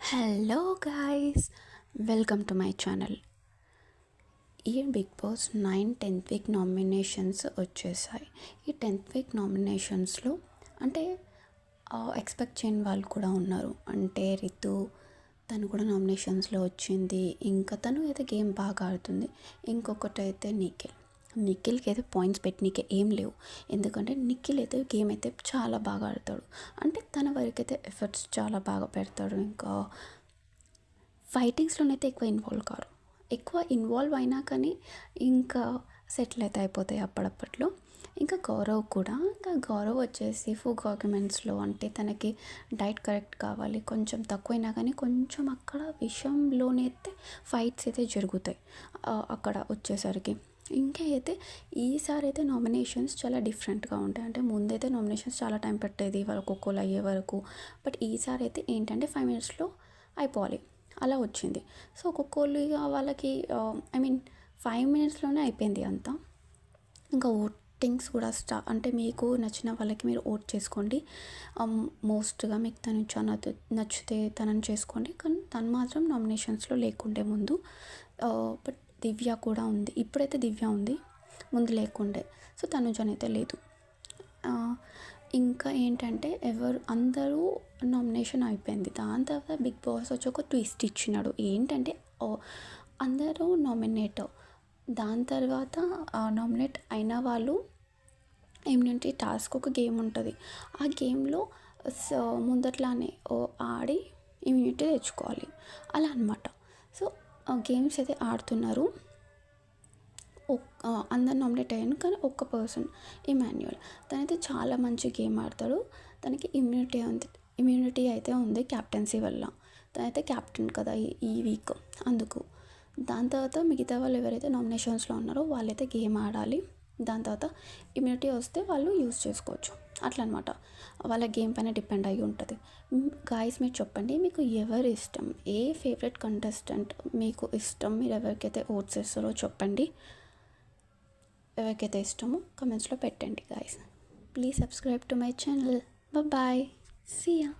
Hello guys, welcome to my channel. ఈ Bigg Boss 10th week nominations వచ్చేసాయి. ఈ 10th week నామినేషన్స్లో అంటే expect చేయని వాళ్ళు కూడా ఉన్నారు. అంటే రితు తను కూడా నామినేషన్స్లో వచ్చింది. ఇంకా తను అయితే గేమ్ బాగా ఆడుతుంది. ఇంకొకటి అయితే నిఖిల్కి అయితే పాయింట్స్ పెట్టనీకే ఏం లేవు. ఎందుకంటే నిఖిల్ అయితే గేమ్ అయితే చాలా బాగా ఆడతాడు. అంటే తన వరకు అయితే ఎఫర్ట్స్ చాలా బాగా పెడతాడు. ఇంకా ఫైటింగ్స్లోనైతే ఎక్కువ ఇన్వాల్వ్ అయినా కానీ ఇంకా సెటిల్ అయితే అయిపోతాయి అప్పుడప్పట్లో. ఇంకా గౌరవ్ వచ్చేసి ఫుడ్ ఆర్గ్యుమెంట్స్లో అంటే తనకి డైట్ కరెక్ట్ కావాలి, కొంచెం తక్కువైనా కానీ కొంచెం అక్కడ విషయంలోనైతే ఫైట్స్ అయితే జరుగుతాయి అక్కడ వచ్చేసరికి. ఇంకా అయితే ఈసారి అయితే నామినేషన్స్ చాలా డిఫరెంట్గా ఉంటాయి. అంటే ముందైతే నామినేషన్స్ చాలా టైం పట్టేది వాళ్ళు ఒక్కొక్కరు అయ్యే వరకు. బట్ ఈసారి అయితే ఏంటంటే 5 minutesలో అయిపోవాలి అలా వచ్చింది. సో ఒక్కొక్కళ్ళు ఇక వాళ్ళకి 5 minutesలోనే అయిపోయింది అంతా. ఇంకా ఓటింగ్స్ కూడా అంటే మీకు నచ్చిన వాళ్ళకి మీరు ఓట్ చేసుకోండి. మోస్ట్గా మీకు తను చాలా నచ్చితే తనని చేసుకోండి. కానీ తను మాత్రం నామినేషన్స్లో లేకుండే ముందు. బట్ దివ్య కూడా ఉంది. ఇప్పుడైతే దివ్య ఉంది, ముందు లేకుండే. సో తనుజన్ అయితే లేదు. ఇంకా ఏంటంటే అందరూ నామినేషన్ అయిపోయింది. దాని తర్వాత బిగ్ బాస్ వచ్చి ఒక ట్విస్ట్ ఇచ్చినాడు. ఏంటంటే అందరూ నామినేట్, దాని తర్వాత నామినేట్ అయిన వాళ్ళు ఏమిటంటే టాస్క్ ఒక గేమ్ ఉంటుంది. ఆ గేమ్లో ముందట్లానే ఆడి ఇమ్యూనిటీ తెచ్చుకోవాలి అలా అనమాట. సో గేమ్స్ అయితే ఆడుతున్నారు. అందరు నామినేట్ అయ్యాను కానీ ఒక్క పర్సన్ ఇమాన్యుయల్, తనైతే చాలా మంచి గేమ్ ఆడతాడు. తనకి ఇమ్యూనిటీ అయితే ఉంది క్యాప్టెన్సీ వల్ల. తనైతే క్యాప్టెన్ కదా ఈ వీక్, అందుకు. దాని తర్వాత మిగతా వాళ్ళు ఎవరైతే నామినేషన్స్లో ఉన్నారో వాళ్ళైతే గేమ్ ఆడాలి. దాని తర్వాత ఇమ్యూనిటీ వస్తే వాళ్ళు యూజ్ చేసుకోవచ్చు అట్లా అనమాట. వాళ్ళ గేమ్ పైన డిపెండ్ అయ్యి ఉంటుంది. గాయస్ మీరు చెప్పండి, మీకు ఎవరు ఇష్టం, ఏ ఫేవరెట్ కంటెస్టెంట్ మీకు ఇష్టం, మీరు ఎవరికైతే ఓట్స్ ఇస్తారో చెప్పండి. ఎవరికైతే ఇష్టమో కమెంట్స్లో పెట్టండి guys. Please subscribe to my channel. Bye, see yeah.